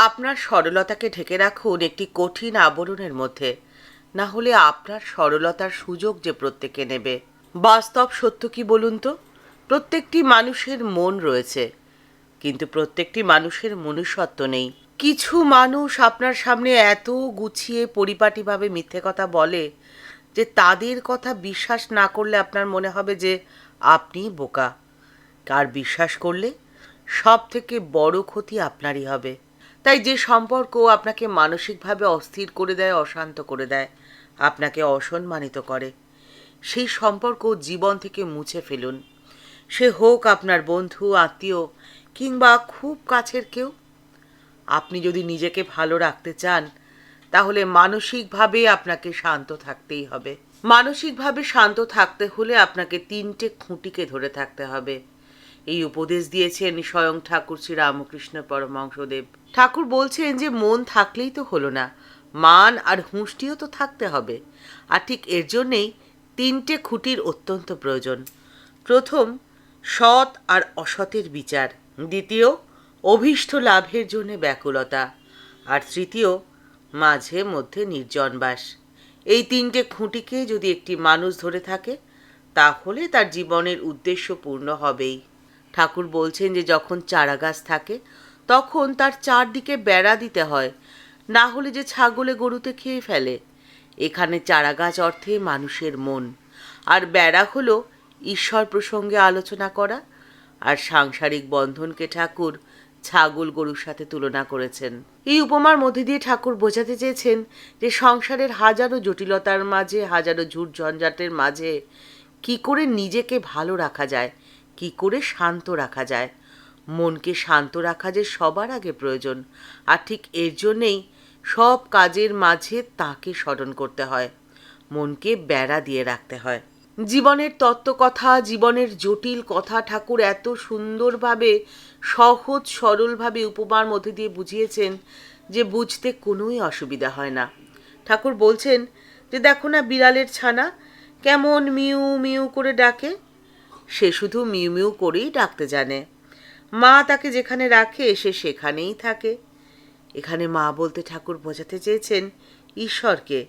আপনার সরলতাকে ঢেকে রাখুন একটি কঠিন আবরণের মধ্যে, না হলে আপনার সরলতার সুযোগ যে প্রত্যেকে নেবে। বাস্তব সত্য কি বলুন তো? প্রত্যেকটি মানুষের মন রয়েছে, কিন্তু প্রত্যেকটি মানুষের মনুষ্যত্ব নেই। কিছু মানুষ আপনার সামনে এত গুছিয়ে পরিপাটিভাবে মিথ্যে কথা বলে যে তাদের কথা বিশ্বাস না করলে আপনার মনে হবে যে আপনি বোকা। আর বিশ্বাস করলে সব থেকে বড় ক্ষতি আপনারই হবে। তাই যে সম্পর্ক আপনাকে মানসিকভাবে অস্থির করে দেয়, অশান্ত করে দেয়, আপনাকে অসম্মানিত করে, সেই সম্পর্ক জীবন থেকে মুছে ফেলুন। সে হোক আপনার বন্ধু, আত্মীয়, কিংবা খুব কাছের কেউ। আপনি যদি নিজেকে ভালো রাখতে চান, তাহলে মানসিকভাবে আপনাকে শান্ত থাকতেই হবে। মানসিকভাবে শান্ত থাকতে হলে আপনাকে 3টে খুঁটিকে ধরে থাকতে হবে। এই উপদেশ দিয়েছেন স্বয়ং ঠাকুর শ্রী রামকৃষ্ণ পরমহংসদেব। ঠাকুর বলছেন যে মন থাকলেই তো হলো না, মান আর হুঁশটিও তো থাকতে হবে। আর ঠিক এর জন্যেই 3টে খুঁটির অত্যন্ত প্রয়োজন। প্রথম, সৎ আর অসতের বিচার। দ্বিতীয়, অভীষ্ট লাভের জন্য ব্যাকুলতা। আর তৃতীয়, মাঝে মধ্যে নির্জনবাস। এই 3টে খুঁটিকে যদি একটি মানুষ ধরে থাকে, তাহলে তার জীবনের উদ্দেশ্য পূর্ণ হবেই। ঠাকুর বলছেন যে যখন চারাগাছ থাকে তখন তার চারদিকে বেড়া দিতে হয়, না হলে যে ছাগলে গরুতে খেয়ে ফেলে। এখানে চারাগাছ অর্থে মানুষের মন, আর বেড়া হলো ঈশ্বর প্রসঙ্গে আলোচনা করা। আর সাংসারিক বন্ধনকে ঠাকুর ছাগল গরুর সাথে তুলনা করেছেন। এই উপমার মধ্যে দিয়ে ঠাকুর বোঝাতে চেয়েছেন যে সংসারের হাজারো জটিলতার মাঝে, হাজারো ঝুট ঝঞ্ঝাটের মাঝে কি করে নিজেকে ভালো রাখা যায়, কি করে শান্ত রাখা যায়। মনকে শান্ত রাখা যে সবার আগে প্রয়োজন। আর ঠিক এর জন্যেই সব কাজের মাঝে তাকে স্মরণ করতে হয়, মনকে বেড়া দিয়ে রাখতে হয়। জীবনের তত্ত্বকথা, জীবনের জটিল কথা ঠাকুর এত সুন্দরভাবে, সহজ সরলভাবে উপমার মধ্যে দিয়ে বুঝিয়েছেন যে বুঝতে কোনোই অসুবিধা হয় না। ঠাকুর বলছেন যে দেখো না বিড়ালের ছানা কেমন মিউ মিউ করে ডাকে। সে শুধু মিউ মিউ করেই ডাকতে জানে। মা তাকে যেখানে রাখে সে সেখানেই থাকে। এখানে মা বলতে ঠাকুর বোঝাতে চেয়েছেন ঈশ্বরকে,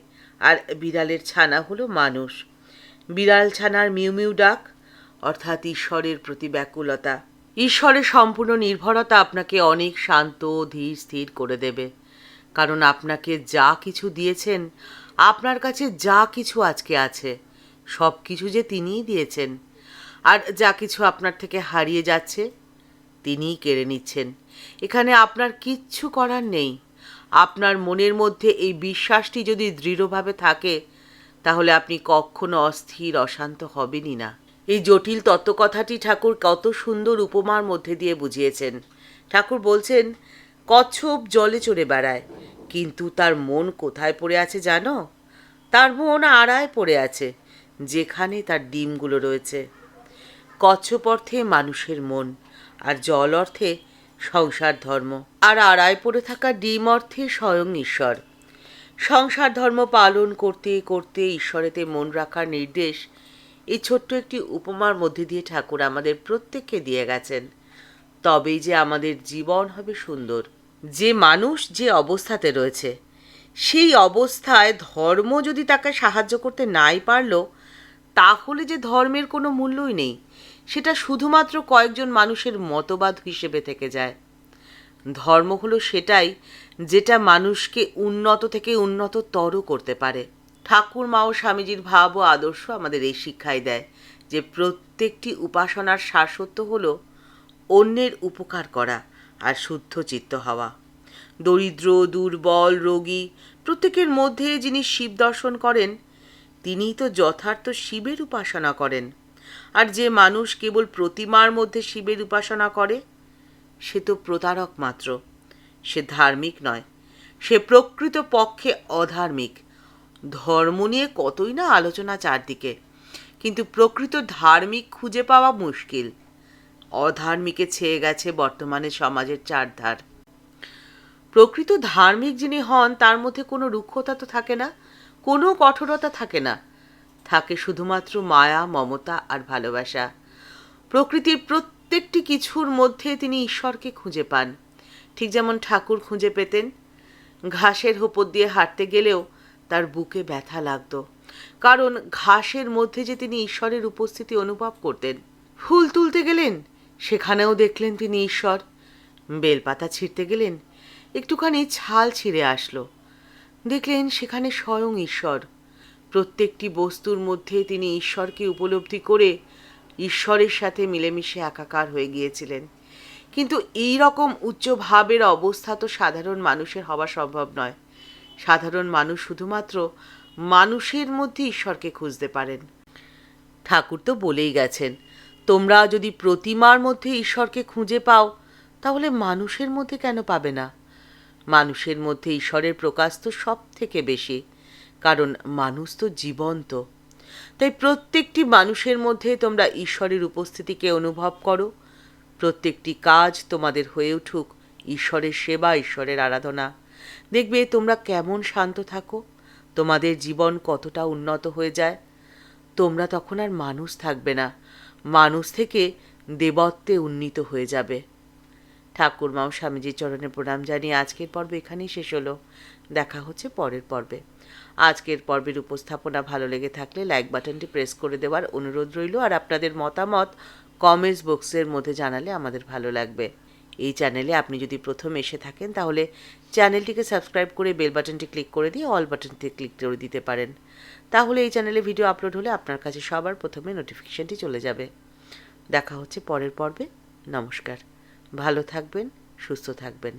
আর বিড়ালের ছানা হলো মানুষ। বিড়াল ছানার মিউ মিউ ডাক অর্থাৎ ঈশ্বরের প্রতি ব্যাকুলতা। ঈশ্বরের সম্পূর্ণ নির্ভরতা আপনাকে অনেক শান্ত, ধীর, স্থির করে দেবে। কারণ আপনাকে যা কিছু দিয়েছেন, আপনার কাছে যা কিছু আজকে আছে, সব কিছু যে তিনিই দিয়েছেন। আর যা কিছু আপনার থেকে হারিয়ে যাচ্ছে, তিনিই কেড়ে নিচ্ছেন। এখানে আপনার কিচ্ছু করার নেই। আপনার মনের মধ্যে এই বিশ্বাসটি যদি দৃঢ়ভাবে থাকে, তাহলে আপনি কখনো অস্থির, অশান্ত হবেনই না। এই জটিল তত্ত্বকথাটি ঠাকুর কত সুন্দর উপমার মধ্যে দিয়ে বুঝিয়েছেন। ঠাকুর বলছেন কচ্ছপ জলে চড়ে বেড়ায়, কিন্তু তার মন কোথায় পড়ে আছে জানো? তার মন আড়ায় পড়ে আছে, যেখানে তার ডিমগুলো রয়েছে। কচ্ছপ অর্থে মানুষের মন, আর জল অর্থে সংসার ধর্ম, আর আড়ায় পড়ে থাকা ডিম অর্থে স্বয়ং ঈশ্বর। সংসার ধর্ম পালন করতে করতে ঈশ্বরেতে মন রাখার নির্দেশ এই ছোট্ট একটি উপমার মধ্যে দিয়ে ঠাকুর আমাদের প্রত্যেককে দিয়ে গেছেন। তবেই যে আমাদের জীবন হবে সুন্দর। যে মানুষ যে অবস্থাতে রয়েছে, সেই অবস্থায় ধর্ম যদি তাকে সাহায্য করতে নাই পারল, তাহলে যে ধর্মের কোনো মূল্যই নেই, সেটা শুধুমাত্র কয়েকজন মানুষের মতবাদ হিসেবে থেকে যায়। ধর্ম হলো সেটাই যেটা মানুষকে উন্নত থেকে উন্নততর করতে পারে। ঠাকুর মা ও স্বামীজির ভাব ও আদর্শ আমাদের এই শিক্ষাই দেয় যে প্রত্যেকটি উপাসনার সারসত্য হলো অন্যের উপকার করা আর শুদ্ধ চিত্ত হওয়া। দরিদ্র, দুর্বল, রোগী প্রত্যেকের মধ্যে যিনি শিব দর্শন করেন, তিনিই তো যথার্থ শিবের উপাসনা করেন। আর যে মানুষ কেবল প্রতিমার মধ্যে শিবের উপাসনা করে, সে তো প্রতারক মাত্র, সে ধার্মিক নয়, সে প্রকৃত পক্ষে অধার্মিক। ধর্ম নিয়ে কতই না আলোচনা চারদিকে, কিন্তু প্রকৃত ধার্মিক খুঁজে পাওয়া মুশকিল। অধার্মিকে ছেয়ে গেছে বর্তমানে সমাজের চারধার। প্রকৃত ধার্মিক যিনি হন, তার মধ্যে কোনো রুক্ষতা তো থাকে না, কোনো কঠোরতা থাকে না, থাকে শুধুমাত্র মায়া, মমতা আর ভালোবাসা। প্রকৃতির প্রত্যেকটি কিছুর মধ্যে তিনি ঈশ্বরকে খুঁজে পান। ঠিক যেমন ঠাকুর খুঁজে পেতেন, ঘাসের ওপর দিয়ে হাঁটতে গেলেও তার বুকে ব্যথা লাগতো, কারণ ঘাসের মধ্যে যে তিনি ঈশ্বরের উপস্থিতি অনুভব করতেন। ফুল তুলতে গেলেন, সেখানেও দেখলেন তিনি ঈশ্বর। বেলপাতা ছিঁড়তে গেলেন, একটুখানি ছাল ছিঁড়ে আসলো, দেখলেন সেখানে স্বয়ং ঈশ্বর। প্রত্যেকটি বস্তুর মধ্যে তিনি ঈশ্বরকে উপলব্ধি করে ঈশ্বরের সাথে মিলেমিশে একাকার হয়ে গিয়েছিলেন। কিন্তু এই রকম উচ্চ ভাবের অবস্থা তো সাধারণ মানুষের হওয়া সম্ভব নয়। সাধারণ মানুষ শুধুমাত্র মানুষের মধ্যে ঈশ্বরকে খুঁজতে পারেন। ঠাকুর তো বলেই গেছেন, তোমরা যদি প্রতিমার মধ্যে ঈশ্বরকে খুঁজে পাও, তাহলে মানুষের মধ্যে কেন পাবে না? মানুষের মধ্যে ঈশ্বরের প্রকাশ তো সব থেকে বেশি, কারণ মানুষ তো জীবন্ত। তাই প্রত্যেকটি মানুষের মধ্যে তোমরা ঈশ্বরের উপস্থিতিকে অনুভব করো। প্রত্যেকটি কাজ তোমাদের হয়ে উঠুক ঈশ্বরের সেবা, ঈশ্বরের আরাধনা। দেখবে তোমরা কেমন শান্ত থাকো, তোমাদের জীবন কতটা উন্নত হয়ে যায়। তোমরা তখন আর মানুষ থাকবে না, মানুষ থেকে দেবত্বে উন্নীত হয়ে যাবে। ঠাকুরমা ও স্বামীজির চরণে প্রণাম জানিয়ে আজকের পর্ব এখানেই শেষ হলো। দেখা হচ্ছে পরের পর্বে। আজকের পর্বের উপস্থাপনা ভালো লেগে থাকলে লাইক বাটনটি প্রেস করে দেওয়ার অনুরোধ রইল, আর আপনাদের মতামত কমেন্টস বক্সের মধ্যে জানালে আমাদের ভালো লাগবে। এই চ্যানেলে আপনি যদি প্রথম এসে থাকেন, তাহলে চ্যানেলটিকে সাবস্ক্রাইব করে বেল বাটনটি ক্লিক করে দিয়ে অল বাটনটি ক্লিক করে দিতে পারেন। তাহলে এই চ্যানেলে ভিডিও আপলোড হলে আপনার কাছে সবার প্রথমে নোটিফিকেশনটি চলে যাবে। দেখা হচ্ছে পরের পর্বে। নমস্কার, ভালো থাকবেন, সুস্থ থাকবেন।